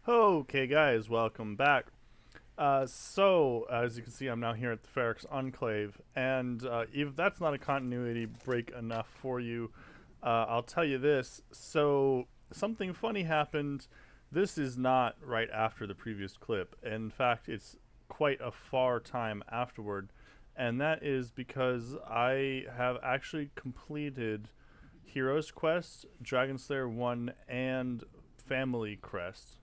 Okay, guys, welcome back. As you can see, I'm now here at the Ferrex Enclave, and if that's not a continuity break enough for you, I'll tell you this. So, something funny happened. This is not right after the previous clip. In fact, it's quite a far time afterward, and that is because I have actually completed Heroes Quest, Dragon Slayer 1, and Family Crest.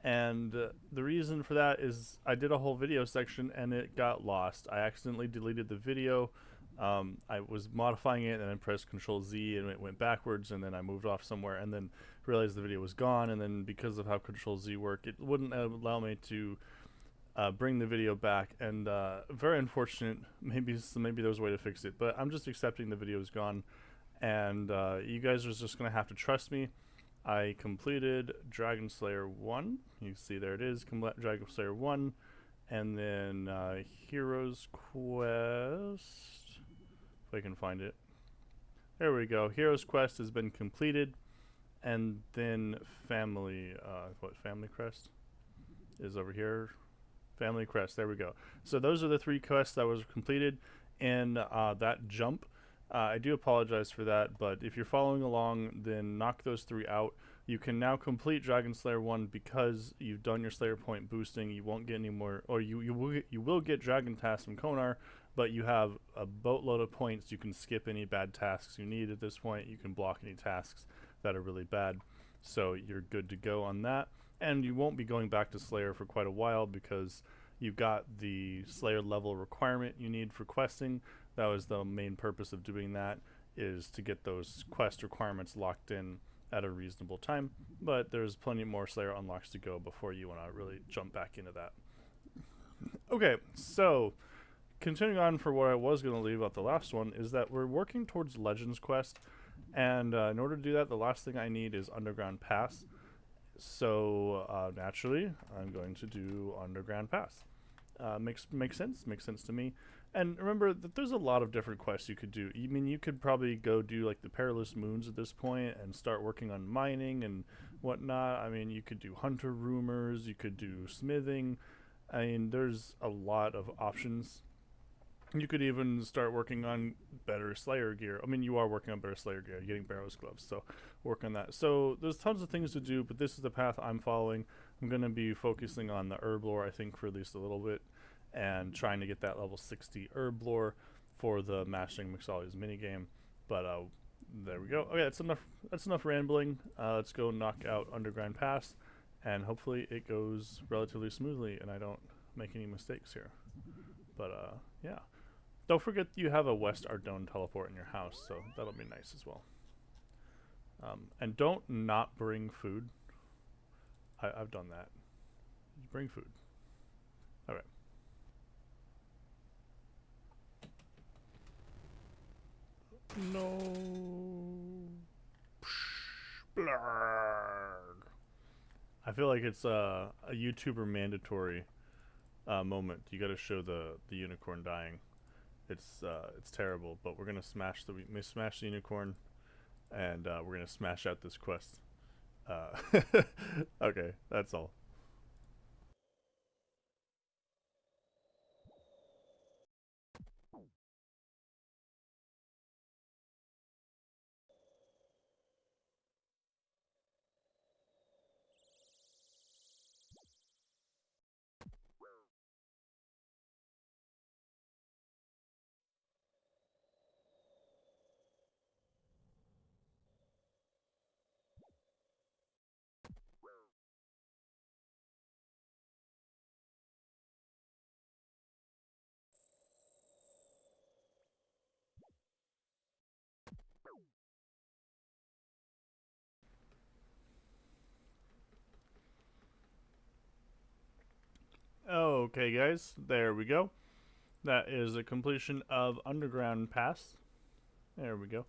And the reason for that is I did a whole video section and it got lost. I accidentally deleted the video. I was modifying it and then pressed Control Z and it went backwards, and then I moved off somewhere and then realized the video was gone. And then because of how Control Z worked, it wouldn't allow me to bring the video back. And very unfortunate. Maybe there was a way to fix it, but I'm just accepting the video is gone. And you guys are just gonna have to trust me. I completed Dragon Slayer 1. You can see there it is, Dragon Slayer 1. And then Heroes Quest. If I can find it. There we go. Heroes Quest has been completed. And then Family Crest is over here. Family Crest, there we go. So those are the 3 quests that was completed in that jump. I do apologize for that, but if you're following along, then knock those 3 out. You can now complete Dragon Slayer 1 because you've done your Slayer point boosting. You won't get any more, or you will get Dragon tasks from Konar, but you have a boatload of points. You can skip any bad tasks you need at this point. You can block any tasks that are really bad. So you're good to go on that. And you won't be going back to Slayer for quite a while because you got the Slayer level requirement you need for questing. That was the main purpose of doing that, is to get those quest requirements locked in at a reasonable time. But there's plenty more Slayer unlocks to go before you want to really jump back into that. Okay, so continuing on for what I was going to leave out the last one is that we're working towards Legends Quest, and in order to do that, the last thing I need is Underground Pass. So naturally, I'm going to do Underground Pass. Makes sense to me. And remember that there's a lot of different quests you could do. I mean, you could probably go do like the Perilous Moons at this point and start working on mining and whatnot. I mean, you could do Hunter Rumors, you could do smithing. I mean, there's a lot of options. You could even start working on better Slayer gear. I mean, you are working on better Slayer gear. You're getting Barrows gloves, so work on that. So there's tons of things to do, but this is the path I'm following. I'm going to be focusing on the Herblore, I think, for at least a little bit, and trying to get that level 60 Herblore for the Mastering Mixology's minigame. But there we go. Okay, that's enough rambling. Let's go knock out Underground Pass, and hopefully it goes relatively smoothly and I don't make any mistakes here. But yeah. Don't forget you have a West Ardone teleport in your house, so that'll be nice as well. And don't not bring food. I've done that. Bring food. Alright. No. I feel like it's a YouTuber mandatory moment. You gotta show the unicorn dying. It's terrible, but we're gonna smash the unicorn, and we're gonna smash out this quest. Okay, that's all. Okay, guys, there we go. That is a completion of Underground Pass. There we go.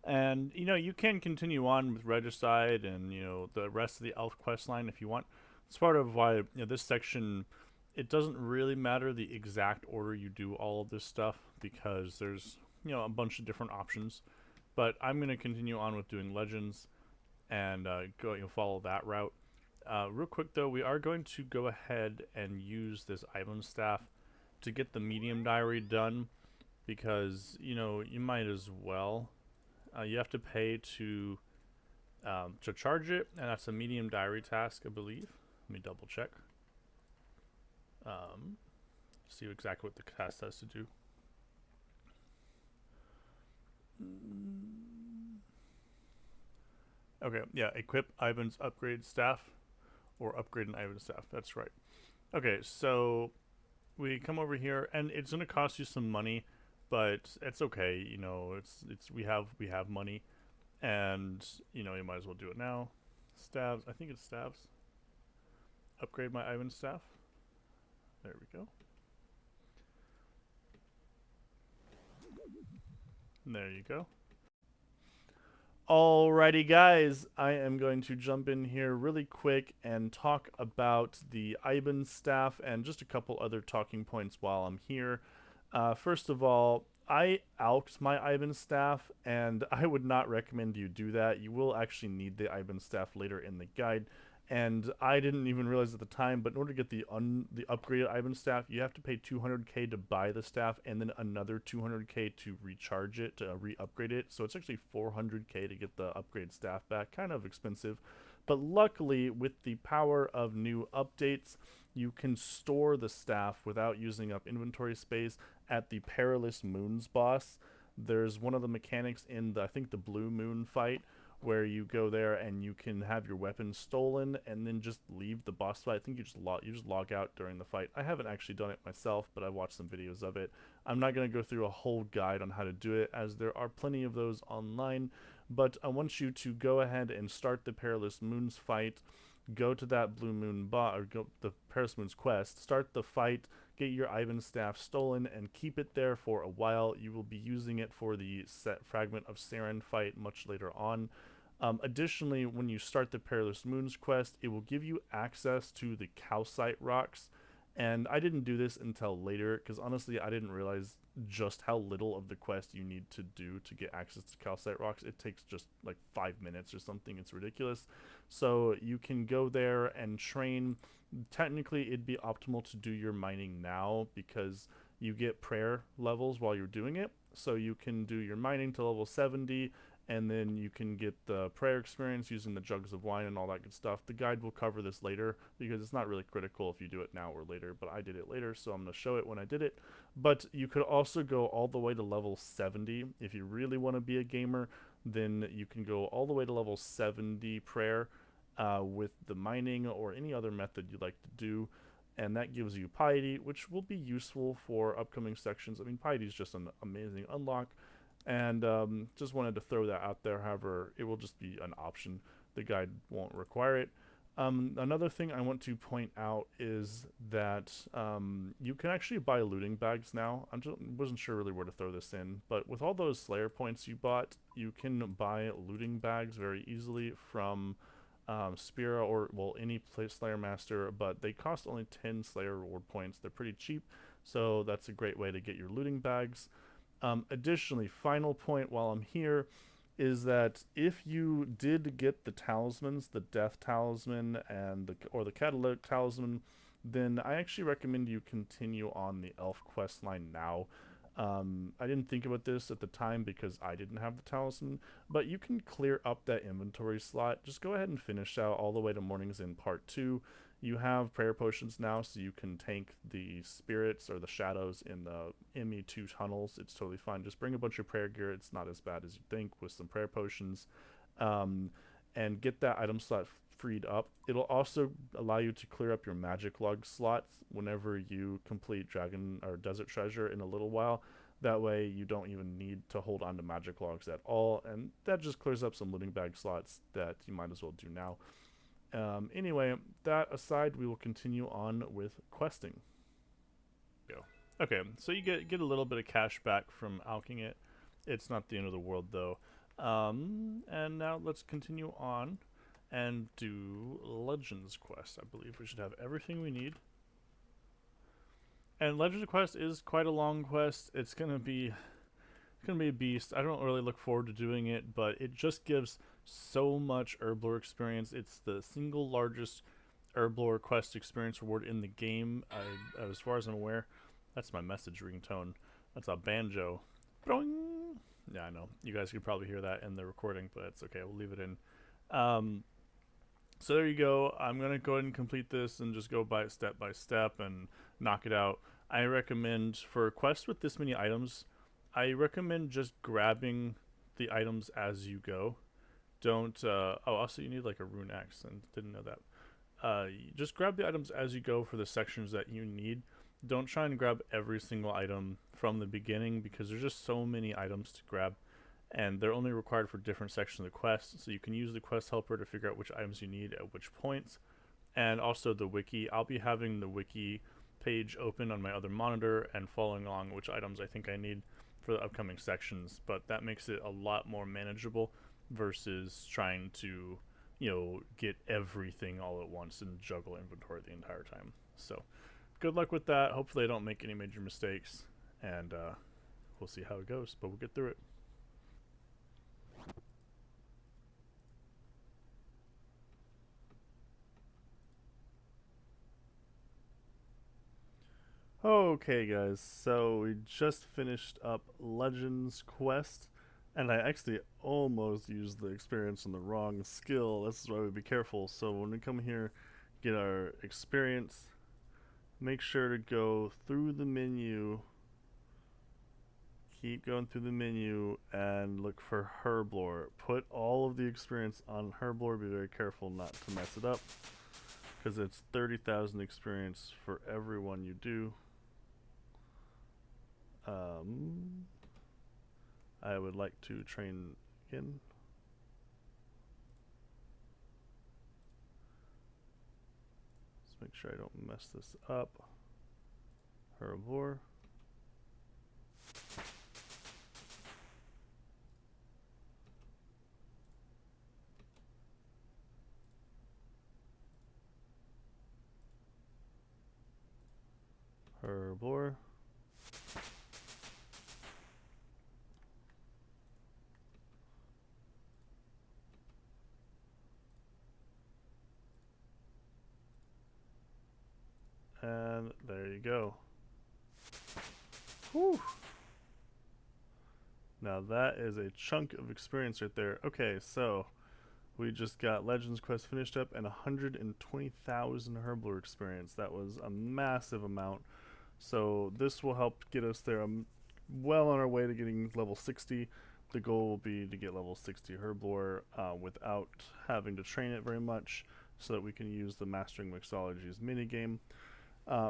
And you can continue on with Regicide and the rest of the Elf quest line if you want. It's part of why this section, it doesn't really matter the exact order you do all of this stuff because there's a bunch of different options. But I'm going to continue on with doing Legends and go follow that route. Real quick though, we are going to go ahead and use this island staff to get the medium diary done, because you might as well. You have to pay to charge it, and that's a medium diary task, I believe. Let me double check. See exactly what the task has to do. Okay, yeah, equip Ivan's upgrade staff, or upgrade an Ivan staff. That's right. Okay, so we come over here, and it's gonna cost you some money, but it's okay. It's we have money, and you might as well do it now. Staves. I think it's staves. Upgrade my Ivan staff. There we go. There you go. Alrighty guys, I am going to jump in here really quick and talk about the Ivan staff and just a couple other talking points while I'm here. First of all, I alked my Ivan staff, and I would not recommend you do that. You will actually need the Ivan staff later in the guide, and I didn't even realize at the time, but in order to get the upgraded Ivan staff, you have to pay 200k to buy the staff, and then another 200k to recharge it, to re-upgrade it. So it's actually 400k to get the upgraded staff back. Kind of expensive, but luckily with the power of new updates, you can store the staff without using up inventory space at the Perilous Moons boss. There's one of the mechanics in I think the Blue Moon fight, where you go there and you can have your weapon stolen and then just leave the boss fight. I think you just log out during the fight. I haven't actually done it myself, but I've watched some videos of it. I'm not going to go through a whole guide on how to do it, as there are plenty of those online, but I want you to go ahead and start the Perilous Moons fight. Go to that Blue Moon or go the Perilous Moons quest, start the fight, get your Ivan staff stolen, and keep it there for a while. You will be using it for the set Fragment of Saren fight much later on. Additionally, when you start the Perilous Moons quest, it will give you access to the calcite rocks, and I didn't do this until later, because honestly I didn't realize just how little of the quest you need to do to get access to calcite rocks. It takes just like 5 minutes or something. It's ridiculous. So you can go there and train. Technically it'd be optimal to do your mining now, because you get prayer levels while you're doing it. So you can do your mining to level 70, and then you can get the prayer experience using the jugs of wine and all that good stuff. The guide will cover this later, because it's not really critical if you do it now or later, but I did it later, so I'm going to show it when I did it. But you could also go all the way to level 70. If you really want to be a gamer, then you can go all the way to level 70 prayer with the mining or any other method you'd like to do. And that gives you piety, which will be useful for upcoming sections. I mean, piety is just an amazing unlock. And just wanted to throw that out there. However, it will just be an option. The guide won't require it. Another thing I want to point out is that you can actually buy looting bags now. Wasn't sure really where to throw this in, but with all those Slayer points you bought, you can buy looting bags very easily from Spira or, well, any Slayer Master, but they cost only 10 Slayer reward points. They're pretty cheap, so that's a great way to get your looting bags. Additionally, final point while I'm here is that if you did get the talismans, the Death Talisman and the Catalytic Talisman, then I actually recommend you continue on the Elf quest line now. I didn't think about this at the time because I didn't have the talisman, but you can clear up that inventory slot. Just go ahead and finish out all the way to Morning's End Part 2. You have prayer potions now, so you can tank the spirits or the shadows in the ME2 tunnels. It's totally fine. Just bring a bunch of prayer gear. It's not as bad as you think with some prayer potions. And get that item slot freed up. It'll also allow you to clear up your magic log slots whenever you complete Dragon or Desert Treasure in a little while. That way you don't even need to hold on to magic logs at all, and that just clears up some looting bag slots that you might as well do now. Anyway, that aside, we will continue on with questing. Okay, so you get a little bit of cash back from alking it. It's not the end of the world though. And now let's continue on and do Legends Quest. I believe we should have everything we need. And Legends Quest is quite a long quest. It's gonna be a beast. I don't really look forward to doing it, but it just gives so much Herblore experience. It's the single largest Herblore quest experience reward in the game. As far as I'm aware, that's my message ringtone. That's a banjo. Boing! Yeah, I know. You guys could probably hear that in the recording, but it's okay. We'll leave it in. Um, so there you go. I'm gonna go ahead and complete this and just go by step and knock it out. I recommend for a quest with this many items, I recommend just grabbing the items as you go. Don't. Oh, also you need like a rune axe, and didn't know that. Just grab the items as you go for the sections that you need. Don't try and grab every single item from the beginning because there's just so many items to grab, and they're only required for different sections of the quest. So you can use the quest helper to figure out which items you need at which points, and also the wiki. I'll be having the wiki page open on my other monitor and following along which items I think I need for the upcoming sections, but that makes it a lot more manageable versus trying to get everything all at once and juggle inventory the entire time. So good luck with that. Hopefully I don't make any major mistakes, and we'll see how it goes, but we'll get through it. Okay, guys, so we just finished up Legends Quest, and I actually almost used the experience on the wrong skill. This is why we be careful. So when we come here, get our experience, make sure to go through the menu, keep going through the menu, and look for Herblore. Put all of the experience on Herblore. Be very careful not to mess it up, because it's 30,000 experience for every one you do. I would like to train again. Let's make sure I don't mess this up. Herblore. Herblore. And there you go. Whew. Now that is a chunk of experience right there. Okay, so we just got Legends Quest finished up and 120,000 Herblore experience. That was a massive amount. So this will help get us there. I'm well on our way to getting level 60. The goal will be to get level 60 Herblore without having to train it very much, so that we can use the Mastering Mixologies minigame.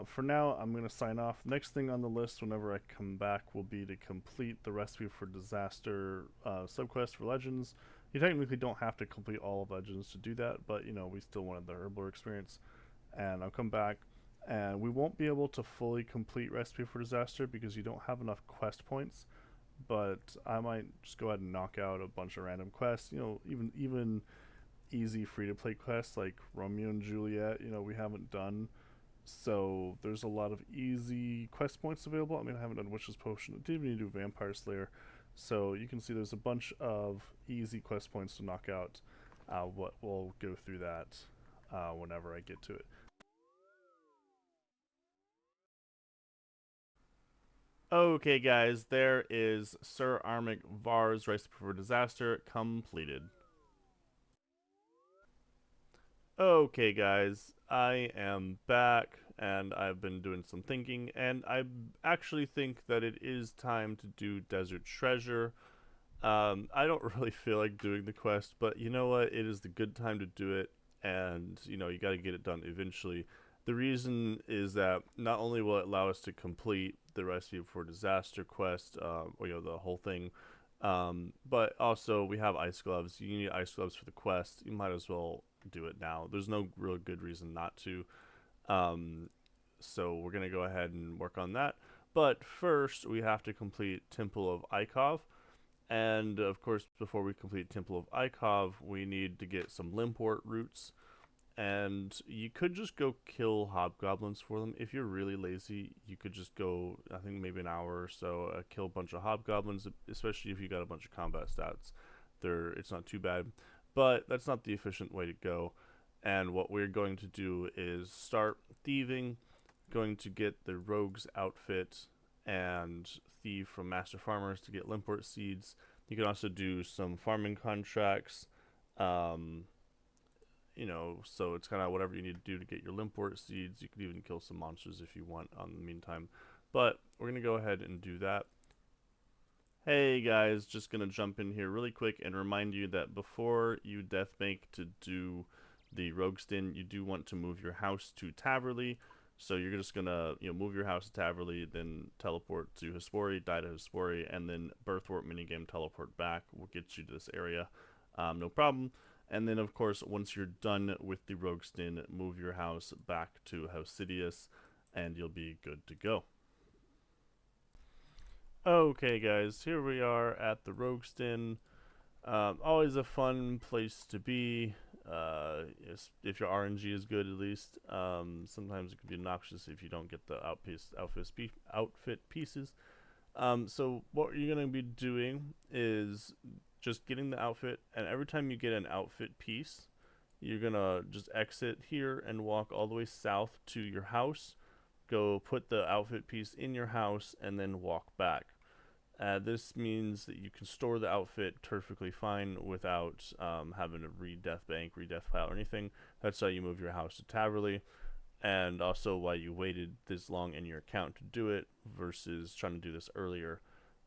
For now, I'm going to sign off. Next thing on the list whenever I come back will be to complete the Recipe for Disaster subquest for Legends. You technically don't have to complete all of Legends to do that, but we still wanted the Herblore experience. And I'll come back, and we won't be able to fully complete Recipe for Disaster because you don't have enough quest points. But I might just go ahead and knock out a bunch of random quests. Even easy free-to-play quests like Romeo and Juliet. We haven't done. So there's a lot of easy quest points available. I mean, I haven't done Witch's Potion. I didn't even do Vampire Slayer. So you can see there's a bunch of easy quest points to knock out. We'll go through that whenever I get to it. Okay, guys, there is Sir Armic Var's Recipe for Disaster completed. Okay, guys, I am back, and I've been doing some thinking, and I actually think that it is time to do Desert Treasure. I don't really feel like doing the quest, but you know what? It is the good time to do it, and you got to get it done eventually. The reason is that not only will it allow us to complete the Recipe for Disaster quest, or the whole thing, but also we have ice gloves. You need ice gloves for the quest. You might as well do it now. There's no real good reason not to. So we're gonna go ahead and work on that. But first, we have to complete Temple of Ikov. And of course, before we complete Temple of Ikov, we need to get some Limport roots. And you could just go kill hobgoblins for them. If you're really lazy, you could just go, I think maybe an hour or so, kill a bunch of hobgoblins, especially if you got a bunch of combat stats. It's not too bad. but that's not the efficient way to go. And what we're going to do is start thieving, going to get the rogue's outfit and thieve from master farmers to get limport seeds. You can also do some farming contracts. Um, so it's kind of whatever you need to do to get your limport seeds. You could even kill some monsters if you want on the meantime. But we're going to go ahead and do that. Hey guys, just going to jump in here really quick and remind you that before you deathbank to do the rogue stint, you do want to move your house to Taverley. So you're just going to move your house to Taverley, then teleport to Hespori, die to Hespori, and then Birthwarp minigame teleport back will get you to this area. No problem. And then, of course, once you're done with the rogue stint, move your house back to Hausidius, and you'll be good to go. Okay, guys, here we are at the rogue stint. Always a fun place to be, if your RNG is good at least. Sometimes it can be obnoxious if you don't get the outfit pieces. So what you're going to be doing is just getting the outfit, and every time you get an outfit piece, you're going to just exit here and walk all the way south to your house, go put the outfit piece in your house, and then walk back. This means that you can store the outfit perfectly fine without having to re-death pile, or anything. That's how you move your house to Taverley, and also why you waited this long in your account to do it versus trying to do this earlier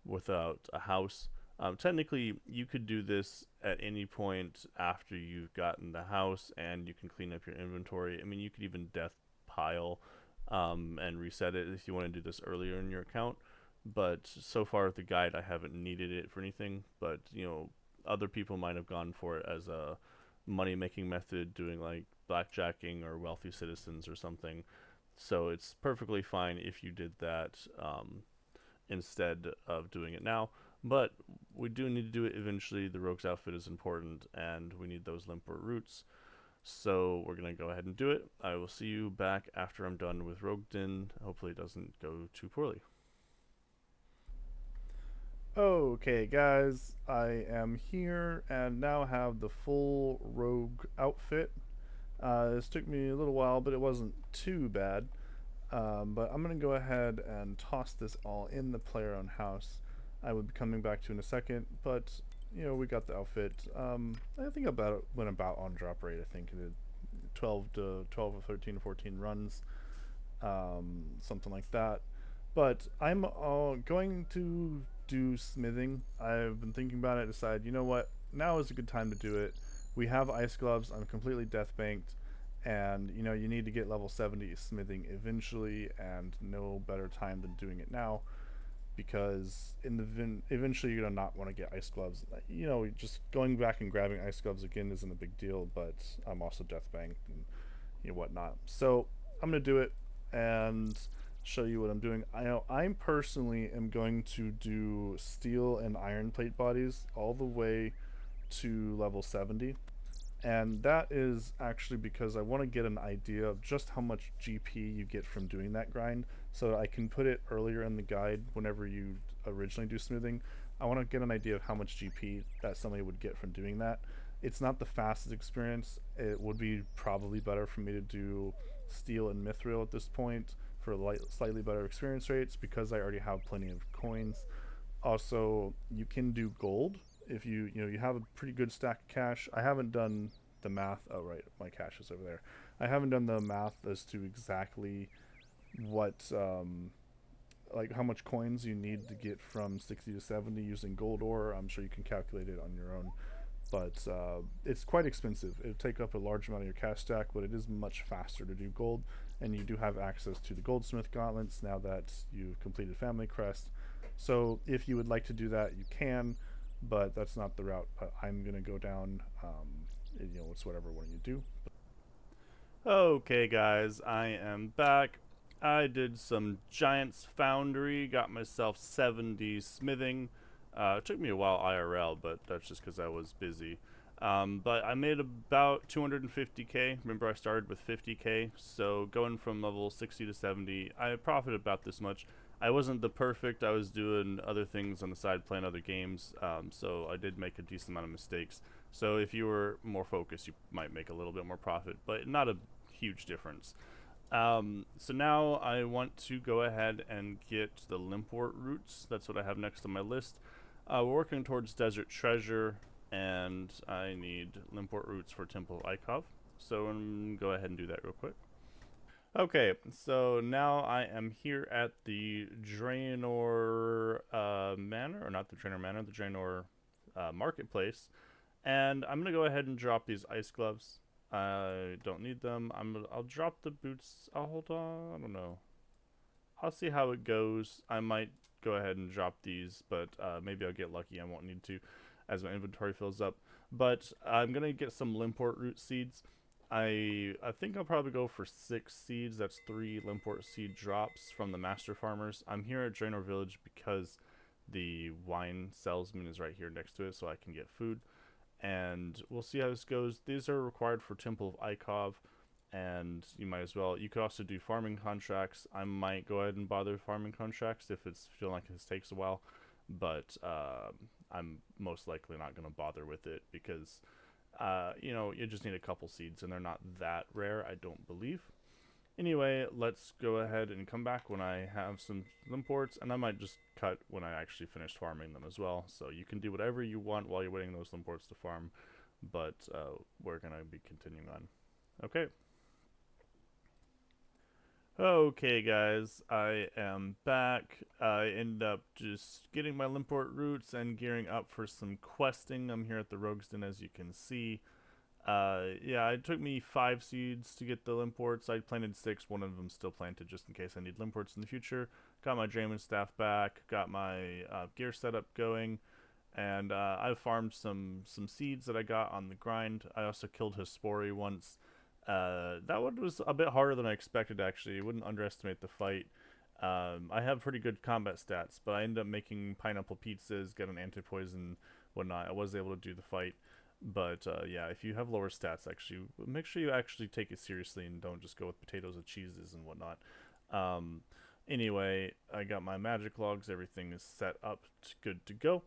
without a house. Technically, you could do this at any point after you've gotten the house, and you can clean up your inventory. I mean, you could even death pile and reset it if you want to do this earlier in your account. But so far with the guide, I haven't needed it for anything. But other people might have gone for it as a money-making method, doing like blackjacking or wealthy citizens or something. So it's perfectly fine if you did that instead of doing it now. But we do need to do it eventually. The rogue's outfit is important, and we need those limport roots. So we're going to go ahead and do it. I will see you back after I'm done with Roguedin. Hopefully it doesn't go too poorly. Okay guys, I am here and now have the full rogue outfit. This took me a little while, but it wasn't too bad. But I'm going to go ahead and toss this all in the player-owned house. I will be coming back to in a second, but we got the outfit. I think went about on drop rate. I think it did 12 or 13 to 14 runs, something like that. But I'm going to do smithing. I've been thinking about it, decide, you know what, now is a good time to do it. We have ice gloves, I'm completely death banked, and you need to get level 70 smithing eventually, and no better time than doing it now, because eventually you're gonna not want to get ice gloves. Just going back and grabbing ice gloves again isn't a big deal, but I'm also death banked and whatnot. So I'm gonna do it and show you what I'm doing. I personally am going to do steel and iron plate bodies all the way to level 70, and that is actually because I want to get an idea of just how much GP you get from doing that grind, so I can put it earlier in the guide whenever you originally do smithing. I want to get an idea of how much GP that somebody would get from doing that. It's not the fastest experience. It would be probably better for me to do steel and mithril at this point for slightly better experience rates, because I already have plenty of coins. Also, you can do gold if you have a pretty good stack of cash. I haven't done the math. Oh right, my cash is over there. I haven't done the math as to exactly what like how much coins you need to get from 60 to 70 using gold ore. I'm sure you can calculate it on your own, but it's quite expensive. It'll take up a large amount of your cash stack, but it is much faster to do gold, and you do have access to the goldsmith gauntlets now that you've completed family crest. So if you would like to do that, you can, but that's not the route I'm gonna go down. It's whatever one you do. Okay guys, I am back. I did some Giants Foundry, got myself 70 smithing. It took me a while IRL, but that's just because I was busy. But I made about 250k. Remember, I started with 50k, so going from level 60 to 70, I profited about this much. I wasn't the perfect. I was doing other things on the side, playing other games, so I did make a decent amount of mistakes. So if you were more focused, you might make a little bit more profit, but not a huge difference. So now I want to go ahead and get the limport roots. That's what I have next on my list. We're working towards desert treasure, and I need limport roots for Temple of Ikov. So I'm go ahead and do that real quick. Okay, so now I am here at the Draenor Manor, or not the Draenor Manor, the Draenor Marketplace, and I'm gonna go ahead and drop these ice gloves. I don't need them. I'll drop the boots. I'll hold on. I don't know. I'll see how it goes. I might go ahead and drop these, but maybe I'll get lucky. I won't need to as my inventory fills up. But I'm gonna get some limport root seeds. I think I'll probably go for 6 seeds. That's 3 limport seed drops from the master farmers. I'm here at Draenor Village because the wine salesman is right here next to it, so I can get food. And we'll see how this goes. These are required for Temple of Ikov, and you might as well. You could also do farming contracts. I might go ahead and bother farming contracts if it's feeling like this takes a while, but I'm most likely not going to bother with it because you know, you just need a couple seeds, and they're not that rare, I don't believe. Anyway, let's go ahead and come back when I have some limports, and I might just cut when I actually finish farming them as well. So you can do whatever you want while you're waiting those limports to farm, but we're going to be continuing on. Okay. Okay, guys, I am back. I ended up just getting my limport roots and gearing up for some questing. I'm here at the Rogue's Den, as you can see. Yeah, it took me 5 seeds to get the limports. I planted 6. One of them still planted just in case I need limports in the future. Got my Draymond staff back. Got my gear setup going. And I farmed some seeds that I got on the grind. I also killed Hespori once. That one was a bit harder than I expected, actually. You wouldn't underestimate the fight. I have pretty good combat stats, but I ended up making pineapple pizzas, get an anti-poison, whatnot. I was able to do the fight. But yeah, if you have lower stats, actually, make sure you actually take it seriously and don't just go with potatoes and cheeses and whatnot. Um, anyway, I got my magic logs. Everything is set up, good to go.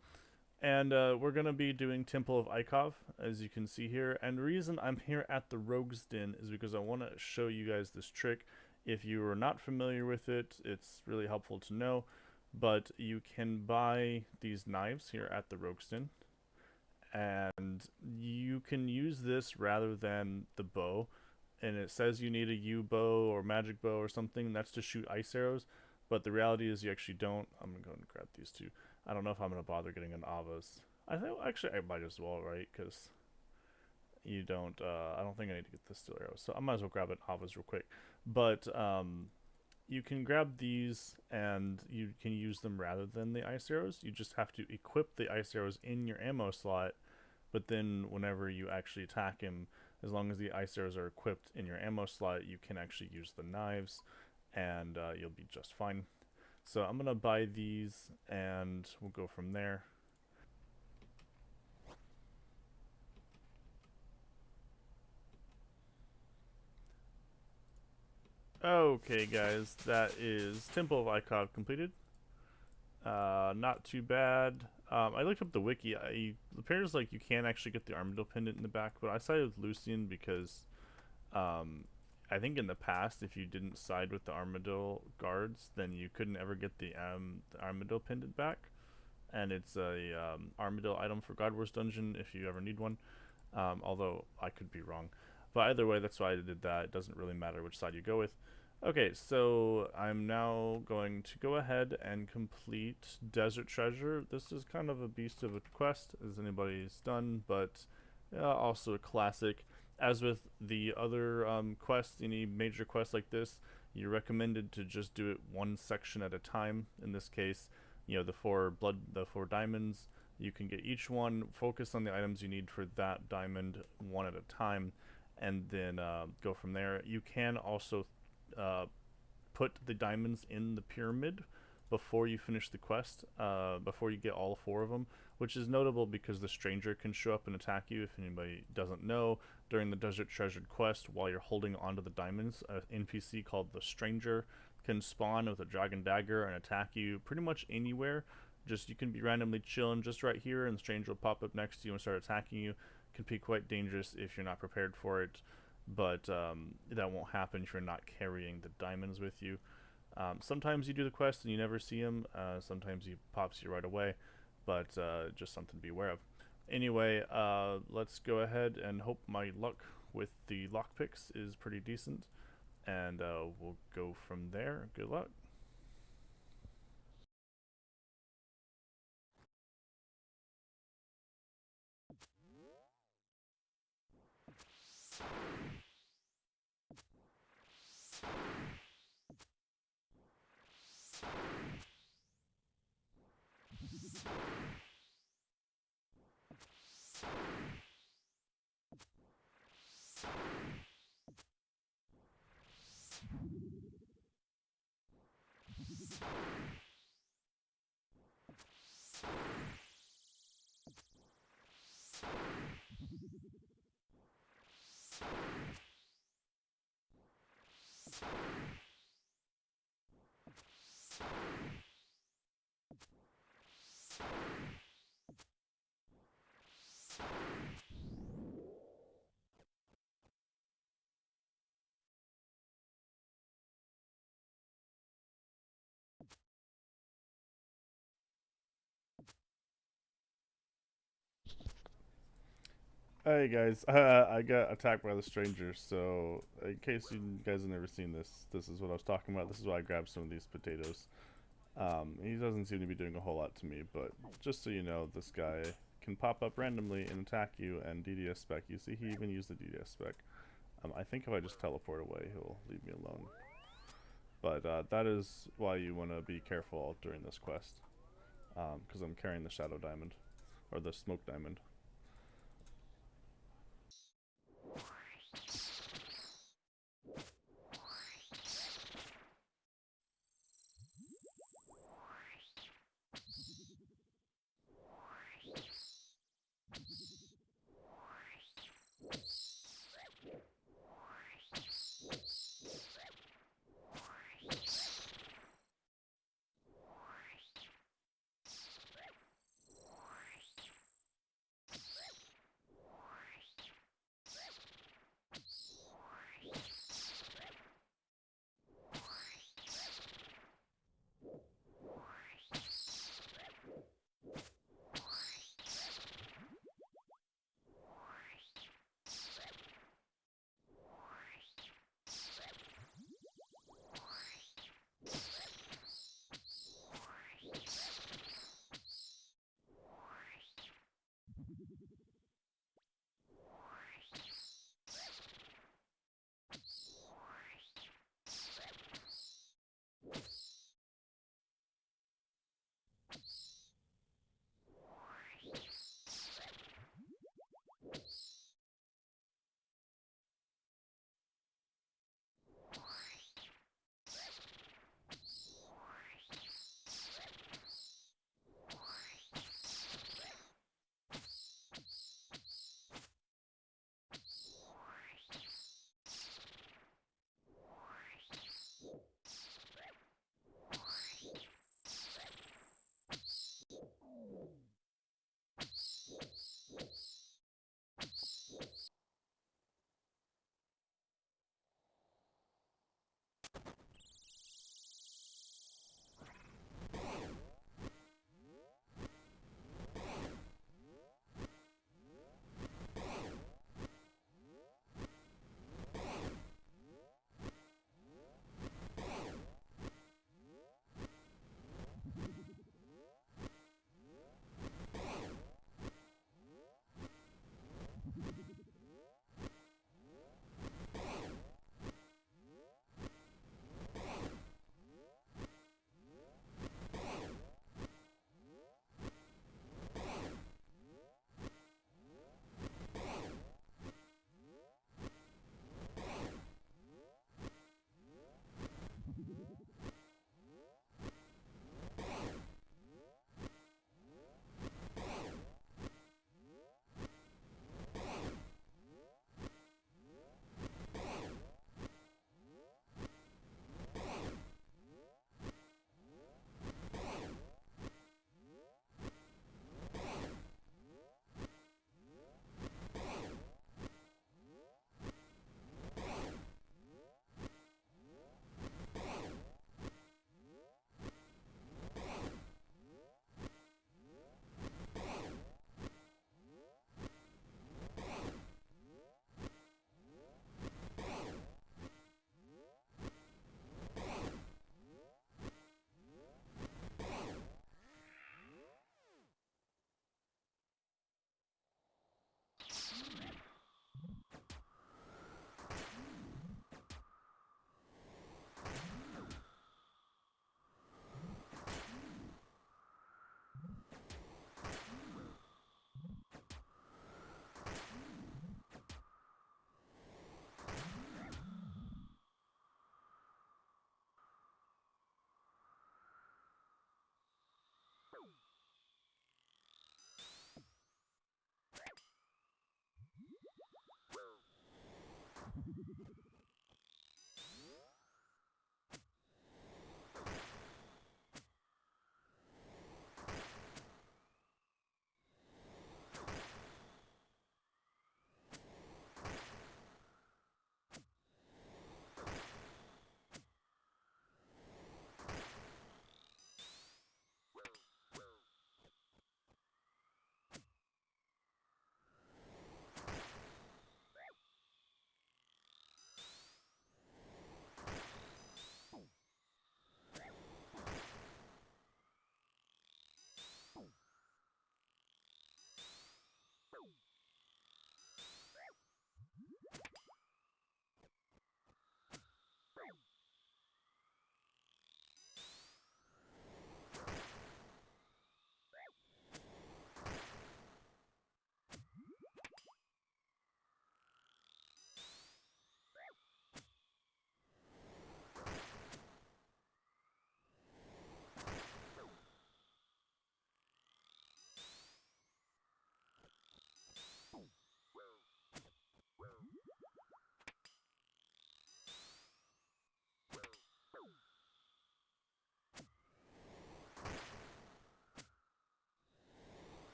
And we're going to be doing Temple of Ikov, as you can see here. And the reason I'm here at the Rogue's Den is because I want to show you guys this trick. If you are not familiar with it, it's really helpful to know. But you can buy these knives here at the Rogue's Den. And you can use this rather than the bow. And it says you need a U bow or magic bow or something. That's to shoot ice arrows. But the reality is you actually don't. I'm going to go and grab these two. I don't know if I'm going to bother getting an Avas. I think actually I might as well, right? Because you don't, I don't think I need to get the steel arrows. So I might as well grab an Avas real quick. But you can grab these and you can use them rather than the ice arrows. You just have to equip the ice arrows in your ammo slot. But then whenever you actually attack him, as long as the ice arrows are equipped in your ammo slot, you can actually use the knives and you'll be just fine. So I'm going to buy these and we'll go from there. Okay, guys, that is Temple of Ikov completed. Not too bad. I looked up the wiki. It appears like you can actually get the Armadillo pendant in the back, but I sided with Lucian because I think in the past, if you didn't side with the Armadillo guards, then you couldn't ever get the Armadillo pendant back. And it's a Armadillo item for God Wars Dungeon if you ever need one. Although I could be wrong. But either way, that's why I did that. It doesn't really matter which side you go with. Okay, so I'm now going to go ahead and complete Desert Treasure. This is kind of a beast of a quest, as anybody's done, but also a classic. As with the other quests, any major quests like this, you're recommended to just do it one section at a time. In this case, you know, the four diamonds. You can get each one, focus on the items you need for that diamond one at a time, and then go from there. You can also put the diamonds in the pyramid before you finish the quest, before you get all 4 of them, which is notable because the stranger can show up and attack you. If anybody doesn't know, during the Desert Treasured quest, while you're holding onto the diamonds, an NPC called the Stranger can spawn with a dragon dagger and attack you pretty much anywhere. Just you can be randomly chilling just right here, and the stranger will pop up next to you and start attacking you. can be quite dangerous if you're not prepared for it, but that won't happen if you're not carrying the diamonds with you. Sometimes you do the quest and you never see him. Sometimes he pops you right away, but just something to be aware of. Anyway, let's go ahead and hope my luck with the lockpicks is pretty decent, and we'll go from there. Good luck. Hey guys, I got attacked by the stranger. So in case you guys have never seen this, this is what I was talking about. This is why I grabbed some of these potatoes. He doesn't seem to be doing a whole lot to me, but just so you know, this guy can pop up randomly and attack you and DDS spec. You see, he even used the DDS spec. I think if I just teleport away, he'll leave me alone. But that is why you want to be careful during this quest, because I'm carrying the shadow diamond, or the smoke diamond.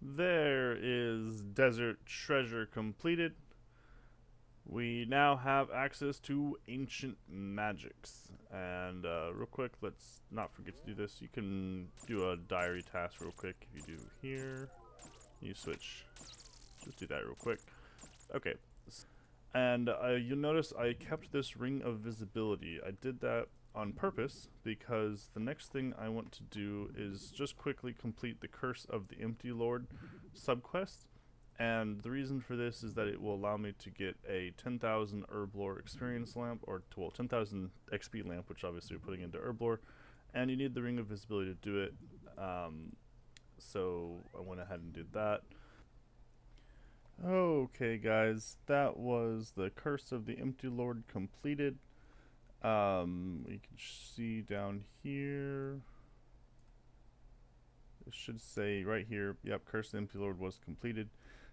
There is Desert Treasure completed. We now have access to Ancient Magics. And real quick, let's not forget to do this. You can do a diary task real quick. If you do here, you switch. Just do that real quick. Okay. And you'll notice I kept this Ring of Visibility. I did that on purpose because the next thing I want to do is just quickly complete the Curse of the Empty Lord subquest. And the reason for this is that it will allow me to get a 10,000 Herblore experience lamp, or 10,000 XP lamp, which obviously we're putting into Herblore. And you need the Ring of Visibility to do it. So I went ahead and did that. Okay, guys, that was the Curse of the Empty Lord completed. You can see down here. It should say right here, yep, Curse of the Empty Lord was completed.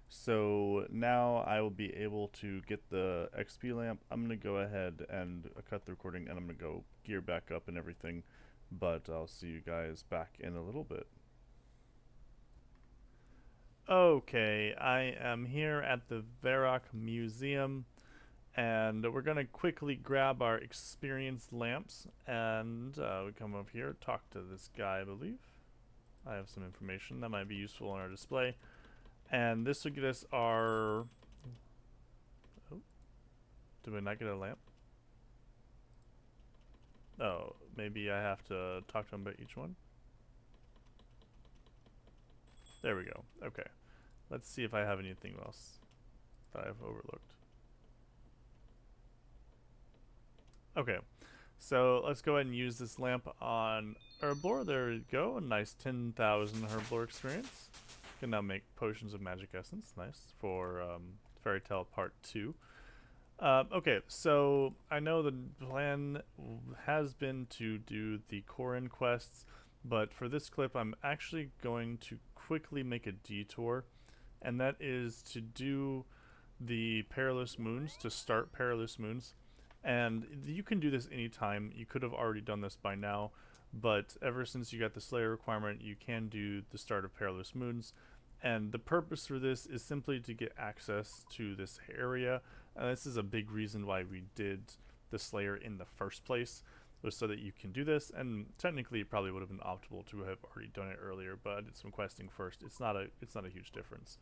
So now I will be able to get the XP lamp. I'm going to go ahead and cut the recording, and I'm going to go gear back up and everything. But I'll see you guys back in a little bit. Okay, I am here at the Varrock Museum, and we're going to quickly grab our experience lamps, and we come over here, talk to this guy, I believe. I have some information that might be useful on our display. And this will get us our... Oh, did we not get a lamp? Oh, maybe I have to talk to him about each one? There we go. Okay. Let's see if I have anything else that I've overlooked. Okay. So let's go ahead and use this lamp on Herblore. There we go. A nice 10,000 Herblore experience. Can now make potions of magic essence. Nice. For Fairy Tale Part 2. Okay, so I know the plan has been to do the Corin quests, but for this clip I'm actually going to quickly make a detour, and that is to do the Perilous Moons, to start Perilous Moons. And you can do this anytime. You could have already done this by now, but ever since you got the Slayer requirement, you can do the start of Perilous Moons. And the purpose for this is simply to get access to this area. And this is a big reason why we did the Slayer in the first place, was so that you can do this. And technically it probably would have been optimal to have already done it earlier, but I did some questing first. It's not a huge difference.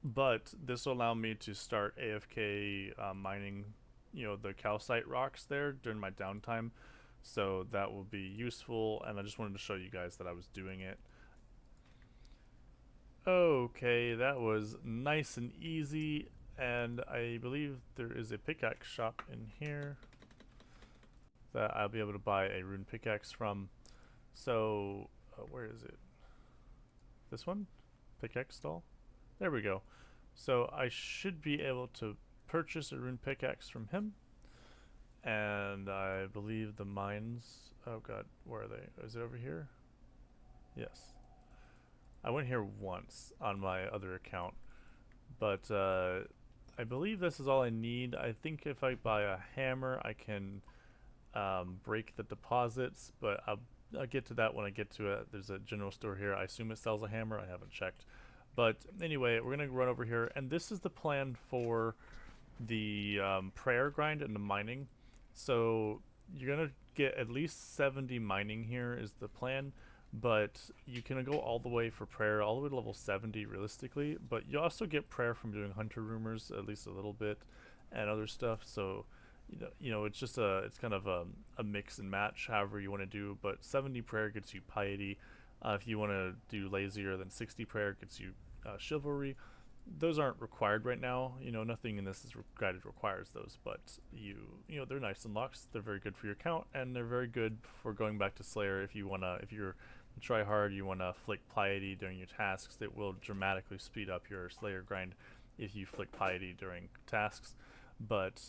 But this will allow me to start AFK mining, the calcite rocks there during my downtime. So that will be useful, and I just wanted to show you guys that I was doing it. Okay, that was nice and easy, and I believe there is a pickaxe shop in here that I'll be able to buy a rune pickaxe from. So, where is it? This one? Pickaxe stall? There we go. So I should be able to purchase a rune pickaxe from him. And I believe the mines... Oh god, where are they? Is it over here? Yes. I went here once on my other account. But I believe this is all I need. I think if I buy a hammer, I can break the deposits. But I'll get to that when I get to it. There's a general store here. I assume it sells a hammer. I haven't checked. But anyway, we're going to run over here. And this is the plan for the prayer grind and the mining. So you're going to get at least 70 mining here is the plan. But you can go all the way for prayer, all the way to level 70 realistically. But you also get prayer from doing hunter rumors, at least a little bit, and other stuff. So it's just it's kind of a mix and match, however you want to do. But 70 prayer gets you piety. If you want to do lazier, then 60 prayer gets you chivalry. Those aren't required right now. Nothing in this is guided requires those, but they're nice unlocks. They're very good for your account, and they're very good for going back to Slayer if you're try hard, you wanna flick piety during your tasks. It will dramatically speed up your Slayer grind if you flick piety during tasks. But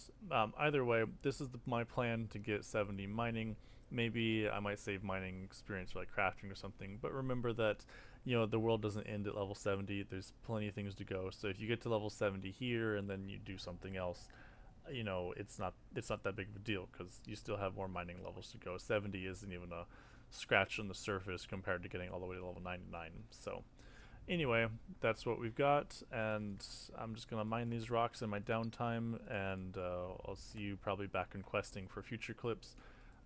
either way, this is my plan to get 70 mining. Maybe I might save mining experience for like crafting or something, but remember that the world doesn't end at level 70. There's plenty of things to go. So if you get to level 70 here and then you do something else, it's not that big of a deal because you still have more mining levels to go. 70 isn't even a scratch on the surface compared to getting all the way to level 99. So anyway, that's what we've got, and I'm just gonna mine these rocks in my downtime, and I'll see you probably back in questing for future clips.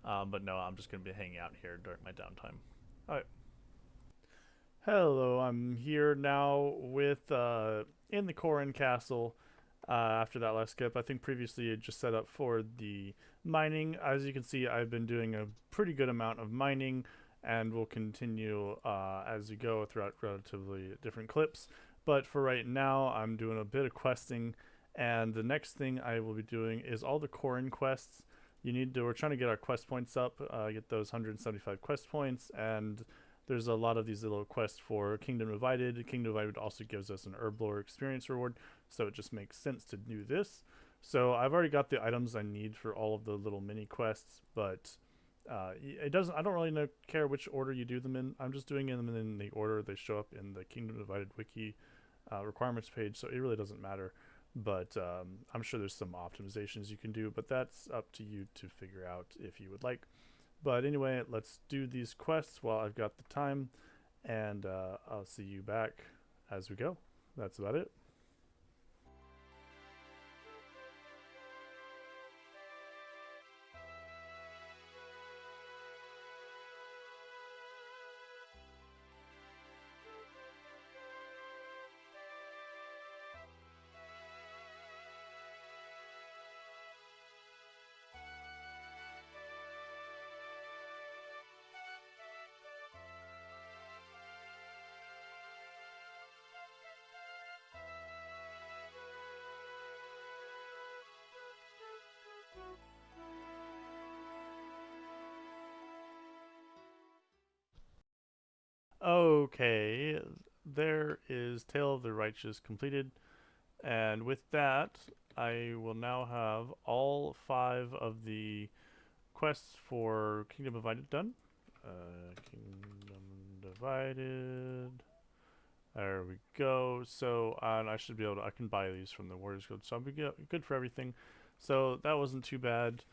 But no, I'm just gonna be hanging out here during my downtime. Alright. Hello, I'm here now with in the Corin Castle. After that last skip, I think previously it just set up for the mining. As you can see, I've been doing a pretty good amount of mining, and will continue as you go throughout relatively different clips. But for right now, I'm doing a bit of questing, and the next thing I will be doing is all the Corin quests. We're trying to get our quest points up, get those 175 quest points, and there's a lot of these little quests for Kingdom Divided. Kingdom Divided also gives us an Herblore experience reward, so it just makes sense to do this. So I've already got the items I need for all of the little mini quests, but I don't really care which order you do them in. I'm just doing them in the order they show up in the Kingdom Divided wiki requirements page, so it really doesn't matter. But I'm sure there's some optimizations you can do, but that's up to you to figure out if you would like. But anyway, let's do these quests while I've got the time, and I'll see you back as we go. That's about it. Okay, there is Tale of the Righteous completed, and with that, I will now have all 5 of the quests for Kingdom Divided done. Kingdom Divided. There we go. So, and I should be able to, I can buy these from the Warriors Guild, so I'll be good for everything. So that wasn't too bad,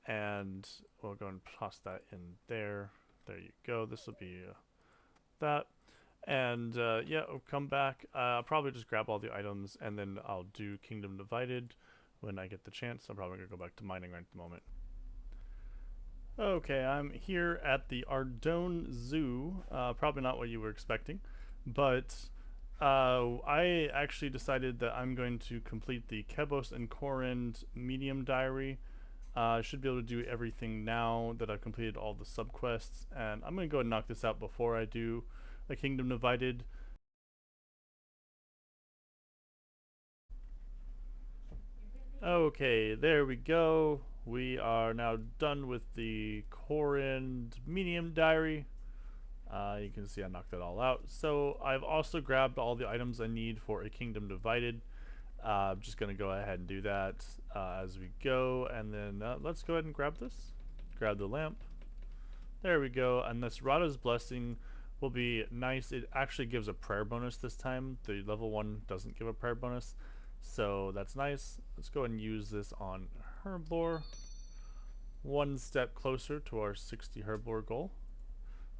and we'll go and toss that in there. There you go. This will be that, and yeah, I'll come back. I'll probably just grab all the items, and then I'll do Kingdom Divided when I get the chance. I'm probably gonna go back to mining right at the moment. Okay, I'm here at the Ardone Zoo. Probably not what you were expecting, but I actually decided that I'm going to complete the Kebos and Corin medium diary. I should be able to do everything now that I've completed all the subquests, and I'm going to go ahead and knock this out before I do the Kingdom Divided. Okay, there we go. We are now done with the core and medium diary. You can see I knocked that all out. So I've also grabbed all the items I need for a kingdom divided. I'm just going to go ahead and do that as we go. And then let's go ahead and grab this. Grab the lamp. There we go. And this Rada's Blessing will be nice. It actually gives a prayer bonus this time. The level 1 doesn't give a prayer bonus. So that's nice. Let's go ahead and use this on Herblore. One step closer to our 60 Herblore goal.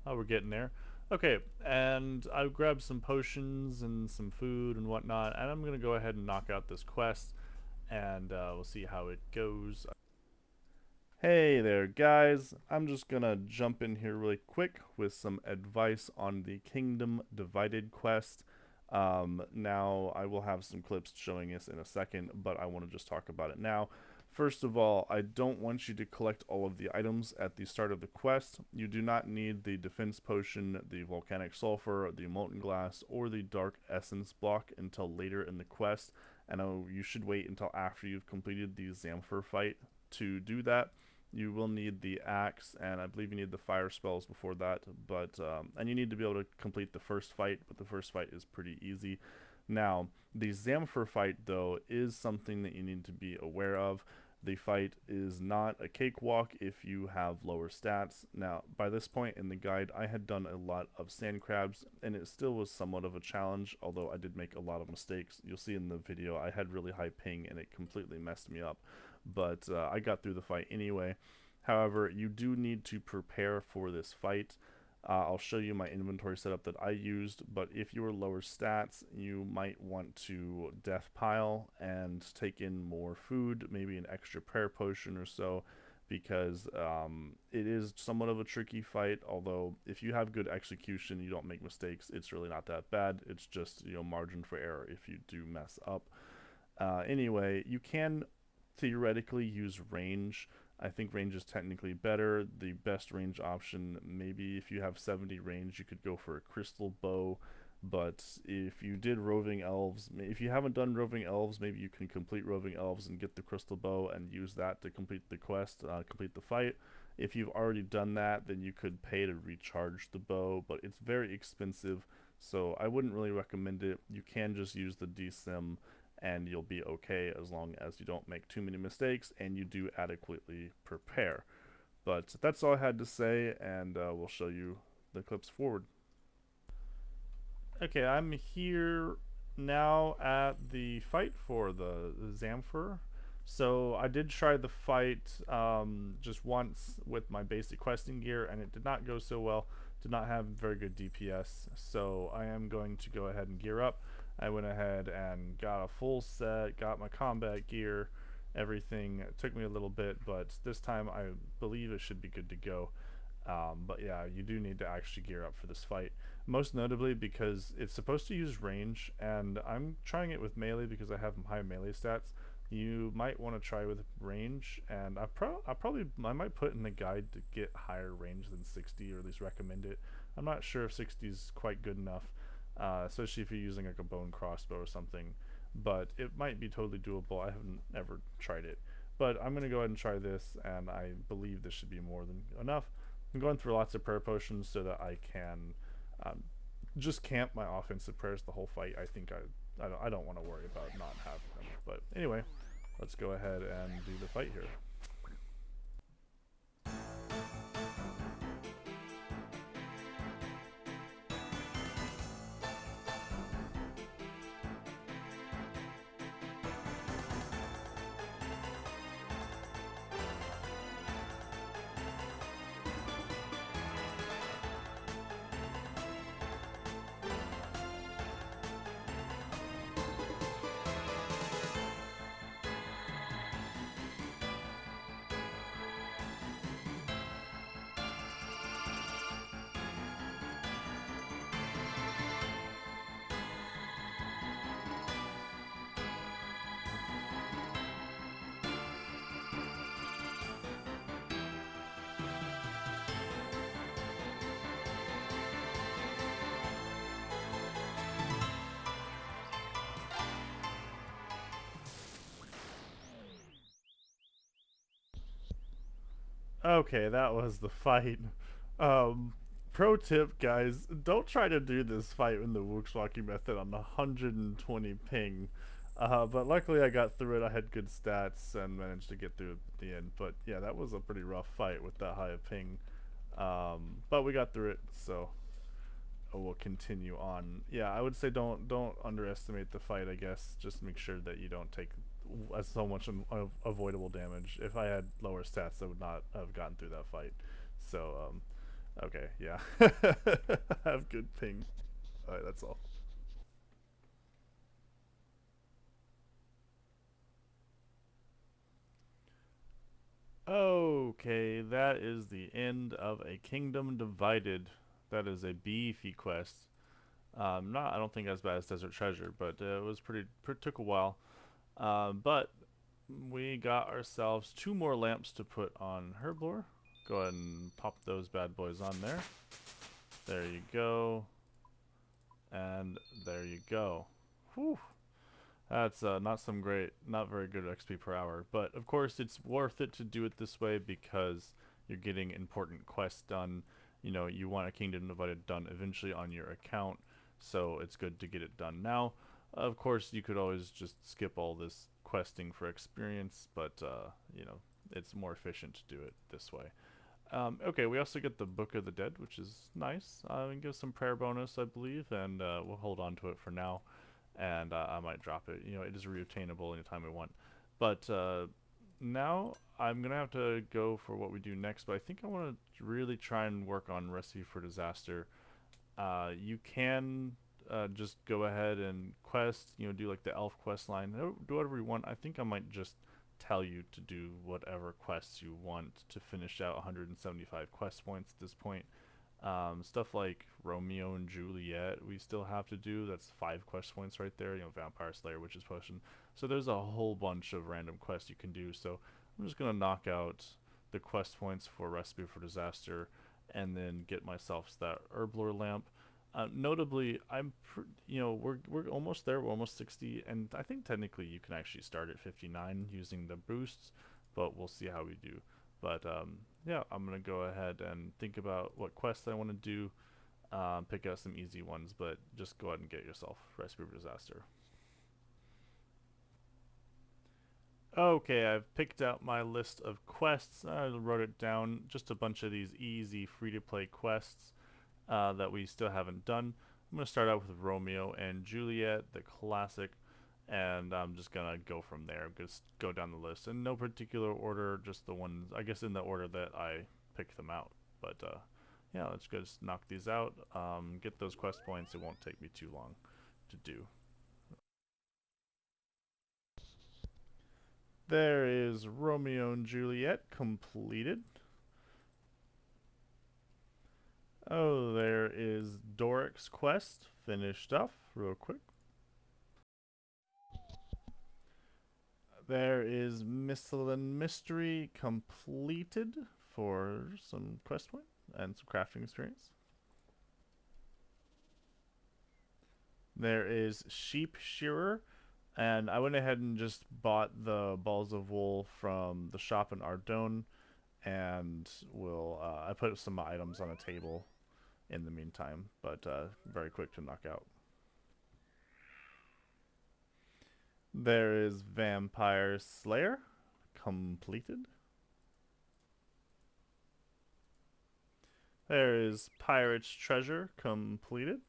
We're getting there. Okay, and I've grabbed some potions and some food and whatnot, and I'm going to go ahead and knock out this quest, and we'll see how it goes. Hey there, guys. I'm just going to jump in here really quick with some advice on the Kingdom Divided quest. Now, I will have some clips showing this in a second, but I want to just talk about it now. First of all, I don't want you to collect all of the items at the start of the quest. You do not need the defense potion, the volcanic sulfur, the molten glass, or the dark essence block until later in the quest. And you should wait until after you've completed the Zamfir fight to do that. You will need the axe, and I believe you need the fire spells before that. But and you need to be able to complete the first fight, but the first fight is pretty easy. Now, the Zamfir fight, though, is something that you need to be aware of. The fight is not a cakewalk if you have lower stats. Now, by this point in the guide, I had done a lot of sand crabs, and it still was somewhat of a challenge, although I did make a lot of mistakes. You'll see in the video, I had really high ping, and it completely messed me up. But I got through the fight anyway. However, you do need to prepare for this fight. I'll show you my inventory setup that I used, but if you are lower stats, you might want to death pile and take in more food, maybe an extra prayer potion or so, because it is somewhat of a tricky fight. Although if you have good execution, you don't make mistakes, it's really not that bad. It's just, margin for error if you do mess up. Anyway, you can theoretically use range. I think range is technically better. The best range option, maybe if you have 70 range, you could go for a crystal bow. But if you did roving elves, if you haven't done roving elves, maybe you can complete roving elves and get the crystal bow and use that to complete the quest, complete the fight. If you've already done that, then you could pay to recharge the bow, but it's very expensive, so I wouldn't really recommend it. You can just use the DSim and you'll be okay as long as you don't make too many mistakes and you do adequately prepare. But that's all I had to say, and we'll show you the clips forward. Okay, I'm here now at the fight for the Zamfir. So I did try the fight just once with my basic questing gear, and it did not go so well. Did not have very good DPS, so I am going to go ahead and gear up. I went ahead and got a full set, got my combat gear, everything. It took me a little bit, but this time I believe it should be good to go. But yeah, you do need to actually gear up for this fight. Most notably because it's supposed to use range, and I'm trying it with melee because I have high melee stats. You might want to try with range, and I might put in the guide to get higher range than 60, or at least recommend it. I'm not sure if 60 is quite good enough. Especially if you're using like a bone crossbow or something, but it might be totally doable. I haven't ever tried it, but I'm gonna go ahead and try this, and I believe this should be more than enough. I'm going through lots of prayer potions so that I can just camp my offensive prayers the whole fight. I think I don't want to worry about not having them, but anyway, let's go ahead and do the fight here. Okay, that was the fight. Um, Pro tip, guys, don't try to do this fight in the Wuxwalkie method on 120 ping. But luckily I got through it. I had good stats and managed to get through it at the end. But yeah, that was a pretty rough fight with that high of ping. But we got through it, so we'll continue on. Yeah, I would say don't underestimate the fight. I guess just make sure that you don't take so much avoidable damage. If I had lower stats, I would not have gotten through that fight. So okay, yeah, have good ping. All right, that's all. Okay, that is the end of A Kingdom Divided. That is a beefy quest. Not, I don't think as bad as Desert Treasure, but it was took a while. But we got ourselves two more lamps to put on Herblore. Go ahead and pop those bad boys on there. There you go. And there you go. Whew. That's not very good XP per hour. But of course, it's worth it to do it this way because you're getting important quests done. You know, you want a Kingdom Divided done eventually on your account, so it's good to get it done now. Of course, you could always just skip all this questing for experience, but you know, it's more efficient to do it this way. Okay, we also get the Book of the Dead, which is nice. It gives some prayer bonus, I believe, and we'll hold on to it for now. And I might drop it. You know, it is reobtainable anytime we want. But now I'm gonna have to go for what we do next. But I think I want to really try and work on Recipe for Disaster. You can just go ahead and quest. You know, do like the elf quest line. Do whatever you want. I think I might just tell you to do whatever quests you want to finish out 175 quest points at this point. Stuff like Romeo and Juliet, we still have to do. That's 5 quest points right there. You know, Vampire Slayer, Witch's Potion. So there's a whole bunch of random quests you can do. So I'm just gonna knock out the quest points for Recipe for Disaster, and then get myself that Herblore lamp. Notably, you know, we're almost there. We're almost 60, and I think technically you can actually start at 59 using the boosts, but we'll see how we do. But yeah, I'm gonna go ahead and think about what quests I want to do. Pick out some easy ones, but just go ahead and get yourself Recipe for Disaster. Okay, I've picked out my list of quests. I wrote it down. Just a bunch of these easy free-to-play quests that we still haven't done. I'm gonna start out with Romeo and Juliet, the classic, and I'm just gonna go from there. Just go down the list in no particular order, just the ones I guess in the order that I picked them out. But yeah, let's just knock these out. Get those quest points. It won't take me too long to do. There is Romeo and Juliet completed. Oh, there is Doric's quest finished up real quick. There is Michelin Mystery completed for some quest point and some crafting experience. There is Sheep Shearer, and I went ahead and just bought the balls of wool from the shop in Ardone, and I put some items on a table in the meantime, but very quick to knock out. There is Vampire Slayer completed. There is Pirate's Treasure completed.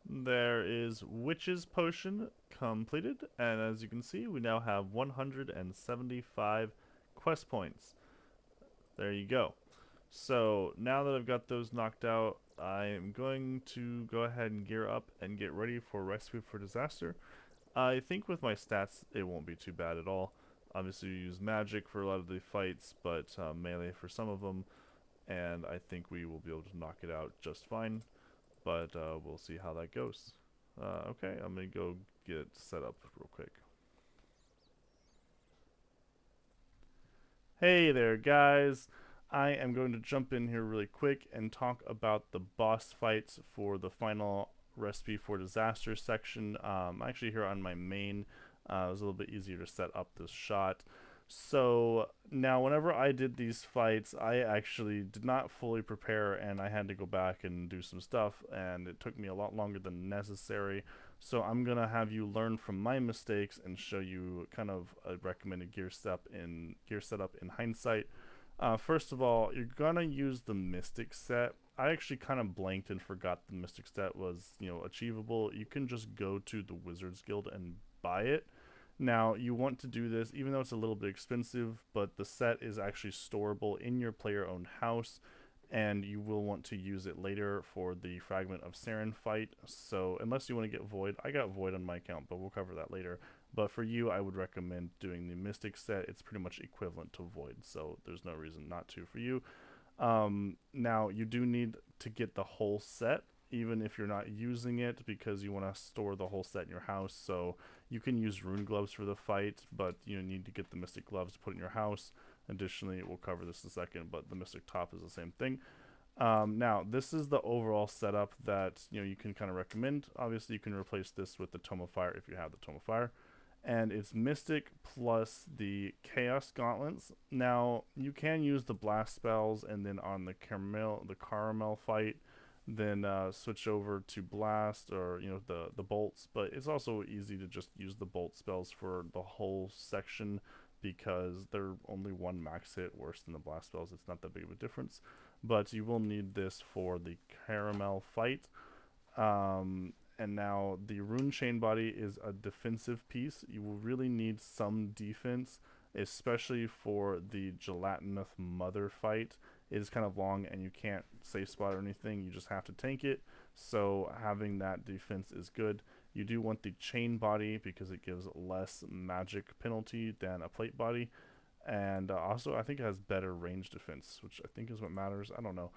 There is Witch's Potion completed, and as you can see, we now have 175 quest points. There you go. So now that I've got those knocked out, I am going to go ahead and gear up and get ready for Recipe for Disaster. I think with my stats, it won't be too bad at all. Obviously, you use magic for a lot of the fights, but melee for some of them, and I think we will be able to knock it out just fine. But we'll see how that goes. Okay, I'm gonna go get set up real quick. Hey there, guys. I am going to jump in here really quick and talk about the boss fights for the final Recipe for Disaster section. Actually, here on my main, it was a little bit easier to set up this shot. So now, whenever I did these fights, I actually did not fully prepare, and I had to go back and do some stuff, and it took me a lot longer than necessary. So I'm gonna have you learn from my mistakes and show you kind of a recommended gear setup in hindsight. First of all, you're gonna use the Mystic set. I actually kind of blanked and forgot the Mystic set was, achievable. You can just go to the Wizards Guild and buy it. Now, you want to do this, even though it's a little bit expensive, but the set is actually storable in your player-owned house, and you will want to use it later for the Fragment of Saren fight. So, unless you want to get Void, I got Void on my account, but we'll cover that later. But for you, I would recommend doing the Mystic set. It's pretty much equivalent to Void, so there's no reason not to for you. Now, you do need to get the whole set, even if you're not using it, because you want to store the whole set in your house. So you can use rune gloves for the fight, but you need to get the mystic gloves to put in your house. Additionally, we'll cover this in a second, but the mystic top is the same thing. Now, this is the overall setup that you can kind of recommend. Obviously, you can replace this with the Tome of Fire if you have the Tome of Fire. And it's Mystic plus the Chaos Gauntlets. Now, you can use the Blast spells, and then on the Caramel fight, then switch over to Blast or the bolts. But it's also easy to just use the bolt spells for the whole section because they're only one max hit worse than the Blast spells. It's not that big of a difference. But you will need this for the Caramel fight. And now the Rune Chain Body is a defensive piece. You will really need some defense, especially for the Gelatinous Mother fight. It is kind of long and you can't safe spot or anything. You just have to tank it. So having that defense is good. You do want the Chain Body because it gives less magic penalty than a Plate Body. And also, I think it has better range defense, which I think is what matters. I don't know.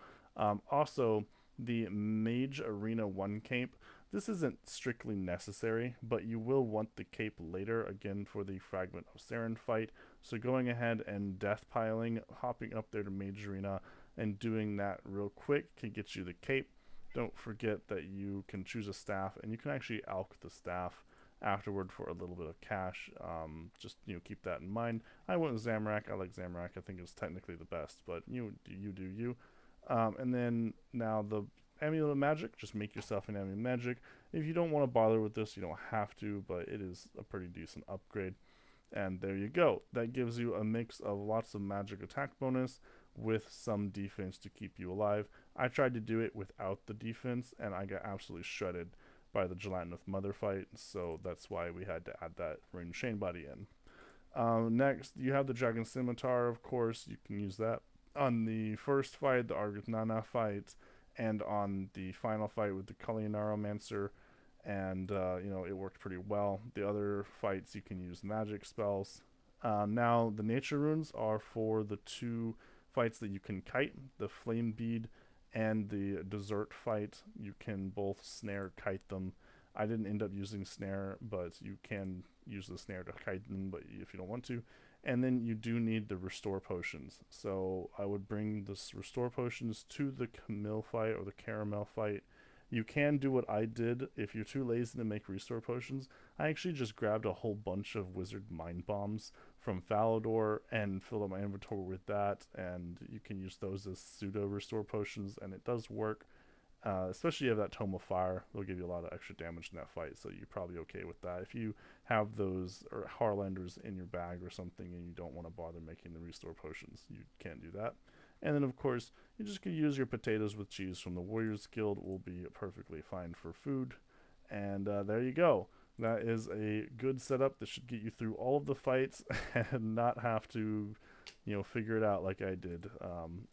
Also, the Mage Arena 1 cape. This isn't strictly necessary, but you will want the cape later, again, for the Fragment of Saren fight. So going ahead and death piling, hopping up there to Mage Arena, and doing that real quick can get you the cape. Don't forget that you can choose a staff, and you can actually alch the staff afterward for a little bit of cash. Just keep that in mind. I went with Zamorak. I like Zamorak. I think it's technically the best, but you do you. And then now the Amulet of Magic, just make yourself an Amulet of Magic. If you don't want to bother with this, you don't have to, but it is a pretty decent upgrade. And there you go. That gives you a mix of lots of magic attack bonus with some defense to keep you alive. I tried to do it without the defense, and I got absolutely shredded by the Gelatinous Mother fight, so that's why we had to add that Rune Chain Body in. Next, you have the Dragon Scimitar, of course. You can use that on the first fight, the Argathnana fight, and on the final fight with the Kalinaromancer, and it worked pretty well. The other fights you can use magic spells. Now the nature runes are for the two fights that you can kite, the Flame Bead and the Desert fight. You can both snare kite them. I didn't end up using snare, but you can use the snare to kite them, but if you don't want to. And then you do need the restore potions. So I would bring this restore potions to the Camille fight or the Caramel fight. You can do what I did. If you're too lazy to make restore potions, I actually just grabbed a whole bunch of wizard mind bombs from Falador and filled up my inventory with that, and you can use those as pseudo restore potions, and it does work. Especially if you have that Tome of Fire, they'll give you a lot of extra damage in that fight, so you're probably okay with that. If you have those or Harlanders in your bag or something and you don't want to bother making the restore potions, you can't do that. And then, of course, you just can use your potatoes with cheese from the Warriors Guild. Will be perfectly fine for food. And there you go. That is a good setup that should get you through all of the fights and not have to, figure it out like I did.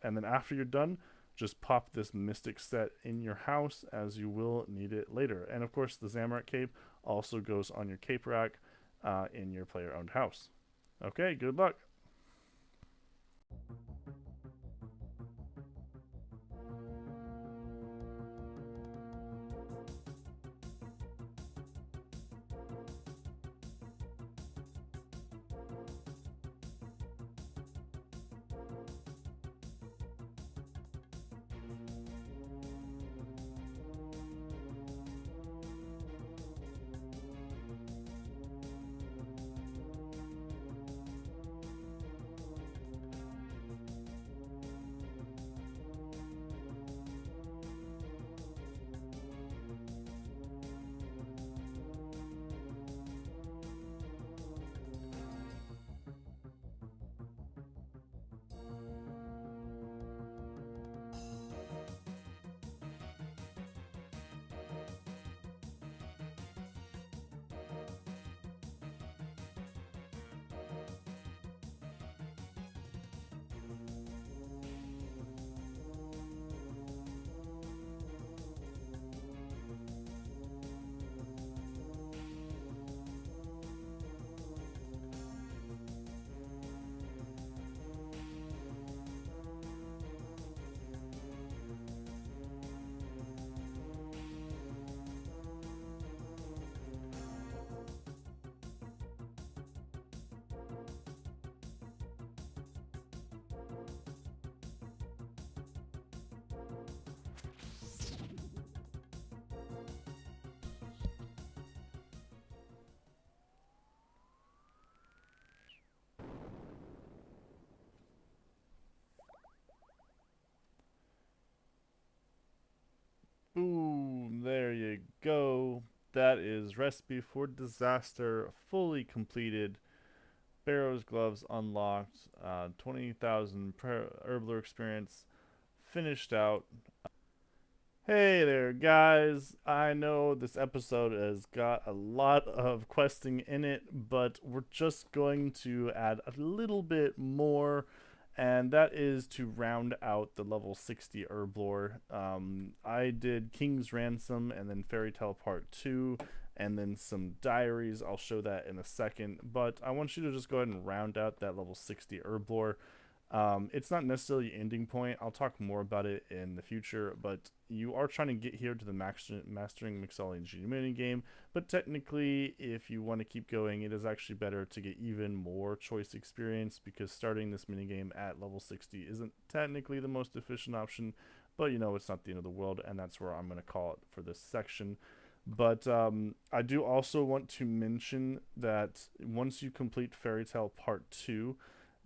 And then after you're done, just pop this Mystic set in your house, as you will need it later. And of course, the Zamorak cape also goes on your cape rack in your player-owned house. Okay, good luck. Boom, there you go. That is Recipe for Disaster fully completed. Barrows gloves unlocked. 20,000 Herblore experience finished out. Hey there, guys. I know this episode has got a lot of questing in it, but we're just going to add a little bit more, and that is to round out the level 60 Herblore. I did King's Ransom and then Fairy Tale Part 2, and then some diaries. I'll show that in a second, but I want you to just go ahead and round out that level 60 Herblore. It's not necessarily an ending point. I'll talk more about it in the future, but you are trying to get here to the mastering mixology mini game. But technically, if you want to keep going, it is actually better to get even more choice experience, because starting this mini game at level 60 isn't technically the most efficient option. But you know, it's not the end of the world, and that's where I'm going to call it for this section. But I do also want to mention that once you complete Fairy Tale Part 2,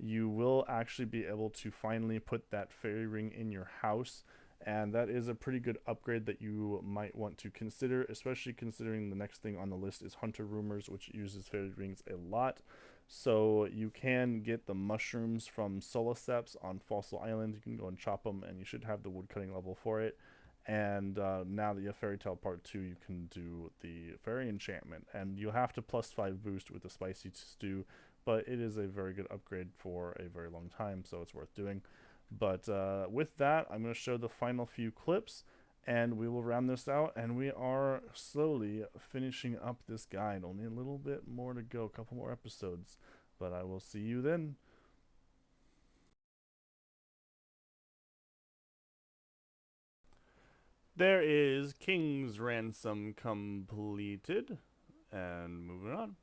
you will actually be able to finally put that fairy ring in your house, and that is a pretty good upgrade that you might want to consider, especially considering the next thing on the list is Hunter Rumors, which uses fairy rings a lot. So you can get the mushrooms from Solaceps on Fossil Island. You can go and chop them, and you should have the woodcutting level for it. And now that you have Fairy Tale Part 2, you can do the fairy enchantment, and you'll have to +5 boost with the spicy stew, but it is a very good upgrade for a very long time, so it's worth doing. But with that, I'm going to show the final few clips, and we will round this out, and we are slowly finishing up this guide. Only a little bit more to go, a couple more episodes, but I will see you then. There is King's Ransom completed, and moving on.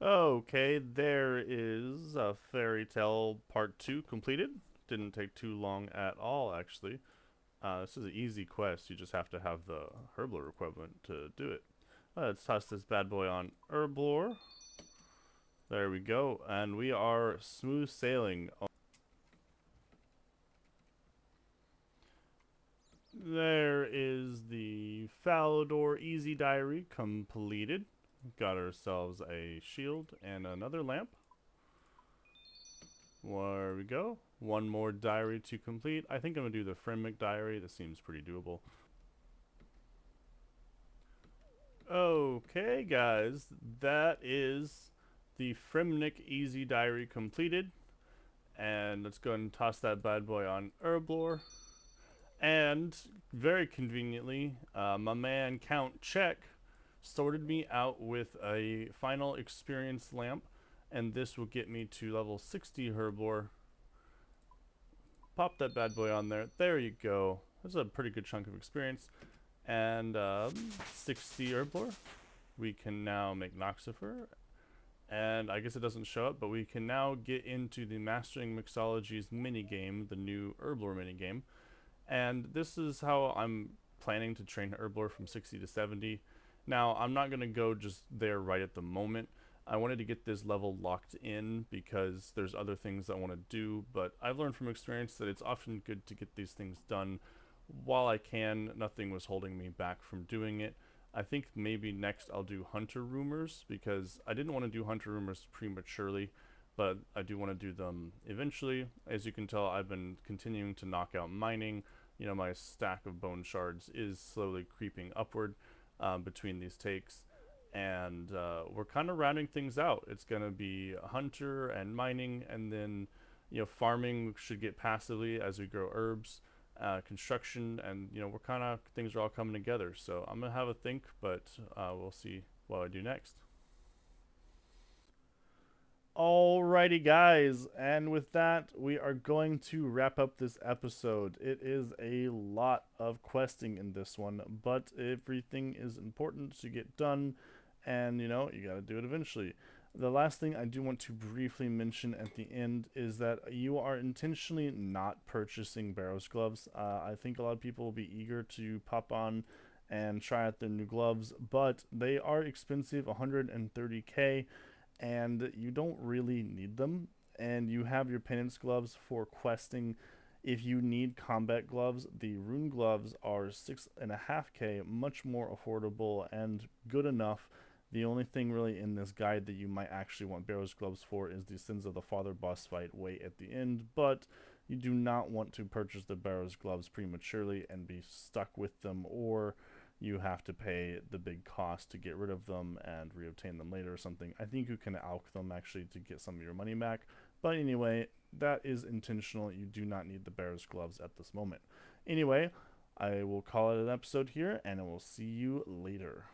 Okay, there is a Fairy Tale Part 2 completed. Didn't take too long at all, actually. This is an easy quest. You just have to have the Herblore equivalent to do it. Let's toss this bad boy on Herblore. There we go. And we are smooth sailing. There is the Falador Easy Diary completed. Got ourselves a shield and another lamp. There we go. One more diary to complete. I think I'm going to do the Fremnic diary. This seems pretty doable. Okay, guys. That is the Fremnic Easy Diary completed. And let's go ahead and toss that bad boy on Herblore. And very conveniently, my man Count Check sorted me out with a final experience lamp, and this will get me to level 60 Herblore. Pop that bad boy on there. There you go. That's a pretty good chunk of experience. And 60 Herblore. We can now make Noxifer. And I guess it doesn't show up, but we can now get into the Mastering Mixology's minigame, the new Herblore minigame. And this is how I'm planning to train Herblore from 60 to 70. Now, I'm not going to go just there right at the moment. I wanted to get this level locked in because there's other things I want to do, but I've learned from experience that it's often good to get these things done while I can. Nothing was holding me back from doing it. I think maybe next I'll do Hunter Rumors, because I didn't want to do Hunter Rumors prematurely, but I do want to do them eventually. As you can tell, I've been continuing to knock out mining. You know, my stack of bone shards is slowly creeping upward between these takes, and we're kind of rounding things out. It's going to be hunter and mining, and then, you know, farming should get passively as we grow herbs, construction, and, you know, we're kind of, things are all coming together. So I'm going to have a think, but we'll see what I do next. Alrighty, guys, and with that, we are going to wrap up this episode. It is a lot of questing in this one, but everything is important to get done, and you know, you gotta do it eventually. The last thing I do want to briefly mention at the end is that you are intentionally not purchasing Barrows gloves. I think a lot of people will be eager to pop on and try out their new gloves, but they are expensive, 130k, and you don't really need them. and you have your penance gloves for questing. If you need combat gloves, the rune gloves are 6.5k, much more affordable and good enough. The only thing really in this guide that you might actually want Barrows gloves for is the Sins of the Father boss fight way at the end, but you do not want to purchase the Barrows gloves prematurely and be stuck with them, or you have to pay the big cost to get rid of them and reobtain them later or something. I think you can alch them actually to get some of your money back, but anyway, that is intentional. You do not need the Barrows gloves at this moment. Anyway, I will call it an episode here, and I will see you later.